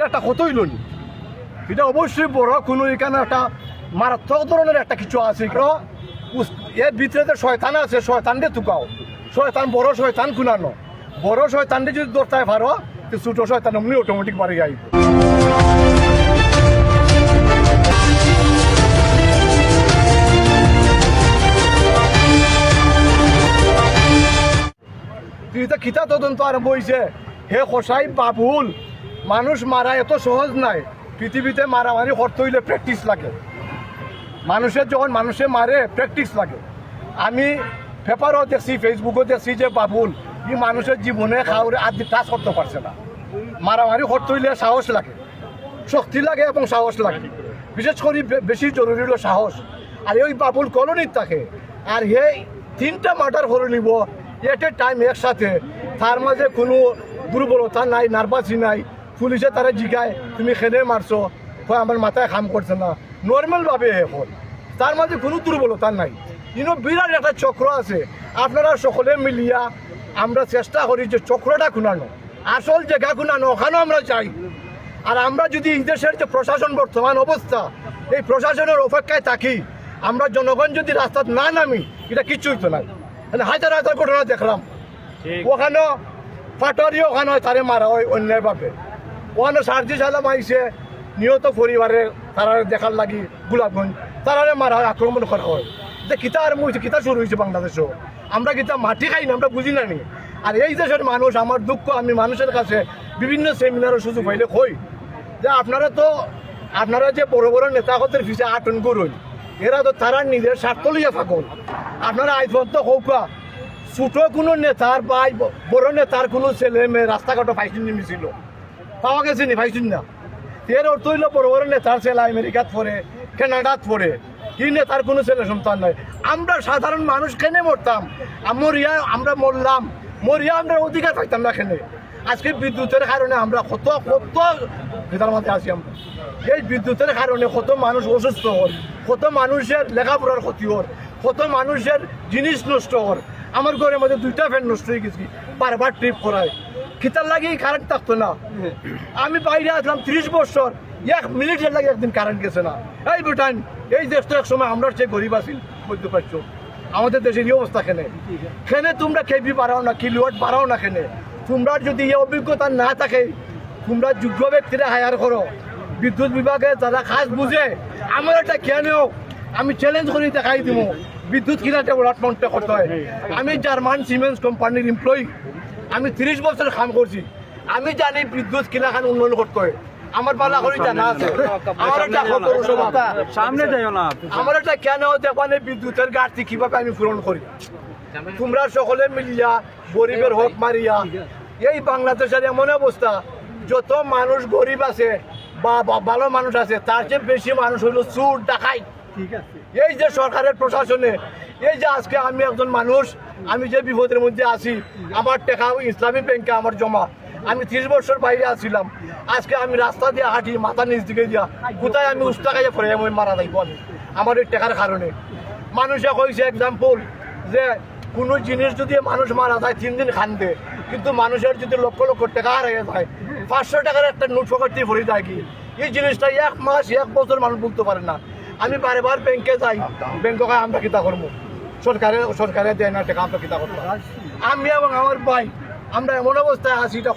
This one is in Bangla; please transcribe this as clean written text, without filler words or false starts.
একটা কতই লনি এটা অবশ্যই বড় কোনো এখানে একটা মারাত্মক ধরনের একটা কিছু আছে এর ভিতরে যে শয়তান আছে শয়তান দিয়ে তুকাও শয়তান বড় শয়তান কুনানো বড় শয়তান দিয়ে যদি দৌড়তে পারো তো ছোট শয়তান এমনি অটোমেটিক মারি আইব। খিতা তদন্ত আরম্ভ হয়েছে হে খসাই বাবুল মানুষ মারা এত সহজ নাই পৃথিবীতে মারামারি করতে হইলে প্র্যাকটিস লাগে মানুষের যখন মানুষে মারে প্র্যাকটিস লাগে আমি পেপারও দেখছি ফেসবুকও দেখছি যে বাবুল ই মানুষের জীবনে খাওয়ারে আদি টাচ করতে পারছে না মারামারি করতে হইলে সাহস লাগে শক্তি লাগে এবং সাহস লাগে বিশেষ করে বেশি জরুরি হলো সাহস আর ওই বাবুল কলোনির থাকে আর এই 3টা মার্ডার করে নিব এট এ টাইম একসাথে তার মাঝে কোনো দুর্বলতা নাই নার্ভাসি নাই পুলিশে তারা জিগায় তুমি খেলে মারছো হয় আমার মাথায় কাম করছে না নর্মালভাবে এখন তার মাঝে কোনো দুর্বলতা নাই কিন্তু বিরাট একটা চক্র আছে আপনারা সকলে মিলিয়া আমরা চেষ্টা করি যে চক্রটা খুনানো আসল জায়গা খুনানো ওখানেও আমরা চাই আর আমরা যদি এই দেশের যে প্রশাসন বর্তমান অবস্থা এই প্রশাসনের অপেক্ষায় থাকি আমরা জনগণ যদি রাস্তা না নামি এটা কিচ্ছু হইতো না হাজার হাজার ঘটনা দেখলাম ওখানে পাটোয়ারি ওখানে তারে মারা হয় অন্যায়ভাবে ওখানে সার্জি সালাম আইসে নিহত পরিবারে তারা দেখার লাগি গোলাপগঞ্জ তারারে মারা হয় আক্রমণ করা হয় যে কিতা আরম্ভ হয়েছে কিতা শুরু হয়েছে বাংলাদেশও আমরা কিতা মাটি খাই না আমরা বুঝি না নি আর এই দেশের মানুষ আমার দুঃখ আমি মানুষের কাছে বিভিন্ন সেমিনারের সুযোগ পাইলে কই যে আপনারা যে বড় বড় নেতাগতের পিছিয়ে আটন করুন এরা তো তারা নিজের স্বার্থ লইয়া থাকুন আপনারা আজ পর্যন্ত হোকা ছোট কোনো নেতার বা বড় নেতার কোনো ছেলে মেয়ে রাস্তাঘাটে ফাইসিন নেমেছিল পাওয়া গেছে নি ফাইসিন না এর অর্থ হইল বড় বড় নেতার ছেলে আমেরিকাত পড়ে কানাডাত পড়ে কি নেতার কোনো ছেলে সন্তান নয় আমরা সাধারণ মানুষ কেনে মরতাম আমরা মরিয়া আমরা অধিকার পাইতাম না কেনে আজকে বিদ্যুতের কারণে আমরা কত ভেতার মধ্যে আছি আমরা এই বিদ্যুতের কারণে কত মানুষ অসুস্থ হল কত মানুষের লেখাপড়ার ক্ষতি হল কত মানুষের জিনিস নষ্ট হল আমার ঘরের মধ্যে 2টা ফ্যান নষ্ট হয়ে গেছি বারবার ট্রিপ করায় খিতার লাগে কারেন্ট থাকতো না আমি বাইরে আসলাম 30 বছর 1 মিনিটের লাগে একদিন কারেন্ট গেছে না এই বেটান এই দেশটা এক সময় আমরা যে গরিব আছি বুঝতে পারছো আমাদের দেশের এই অবস্থা খেনে তোমরা কেবি বাড়াও না কিলোয়াট বাড়াও না খেনে তোমরা যদি এই অভিজ্ঞতা না থাকে তোমরা যোগ্য ব্যক্তিরা হায়ার করো বিদ্যুৎ বিভাগে যারা খাস বুঝে আমার একটা কেনেও আমি চ্যালেঞ্জ করে দেখাই দিব বিদ্যুৎ কিনাতে উলাটপাল্টা করতে হয় আমি জার্মান সিমেন্স কোম্পানির এমপ্লয়ি আমি 30 বছর কাম করছি আমি জানি বিদ্যুৎ কিনাখান উন্নয়ন করতে হয় আমার পালা করে জানা আছে সামনে যাইও না আমার একটা কেন দেখবানে বিদ্যুতের ঘাটতি কিভাবে আমি পূরণ করি তোমরা সকলে মিলিয়া গরিবের হক মারিয়া এই বাংলাদেশের এমন অবস্থা যত মানুষ গরিব আছে বা ভালো মানুষ আছে তার চেয়ে বেশি মানুষ হইল চুর ডাকাই এই যে সরকারের প্রশাসনে এই যে আজকে আমি একজন মানুষ আমি যে বিপদের মধ্যে আছি আমার টাকা ইসলামী ব্যাংকে আমার জমা আমি 30 বছর বাইরে আসছিলাম আজকে আমি রাস্তা দিয়ে হাঁটি মাথা নিচ দিকে দিয়া কোথায় আমি উস্তা খাইয়ে পড়ে আমি মারা যাইব আমার এই টাকার কারণে মানুষে কইছে এক্সাম্পল যে কোনো জিনিস যদি মানুষ মারা যায় 3 দিন খান্দে কিন্তু মানুষের যদি লক্ষ লক্ষ টাকা হারিয়ে যায় 500 টাকার একটা নোট পকেটে ভরে যায় কি এই জিনিসটা 1 মাস 1 বছর মানুষ বুঝতে পারে না আমি বারবার ব্যাংকে যাই ব্যাংকে আমরা কিতা করবো সরকারে দেয় না টাকা আমরা কিতা করবো আমি এবং আমার ভাই আমরা এমন অবস্থায় আছি এটা